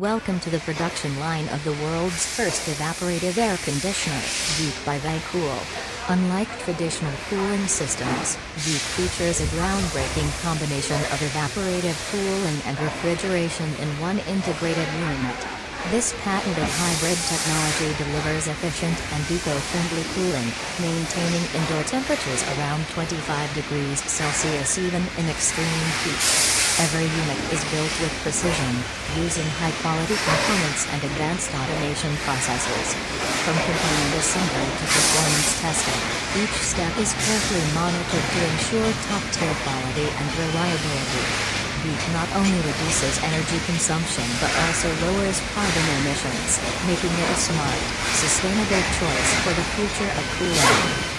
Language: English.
Welcome to the production line of the world's first evaporative air conditioner, VEAC by Vankool. Unlike traditional cooling systems, VEAC features a groundbreaking combination of evaporative cooling and refrigeration in one integrated unit. This patented hybrid technology delivers efficient and eco-friendly cooling, maintaining indoor temperatures around 25 degrees Celsius even in extreme heat. Every unit is built with precision, using high-quality components and advanced automation processes. From component assembly to performance testing, each step is carefully monitored to ensure top-tier quality and reliability. VEAC not only reduces energy consumption but also lowers carbon emissions, making it a smart, sustainable choice for the future of cooling.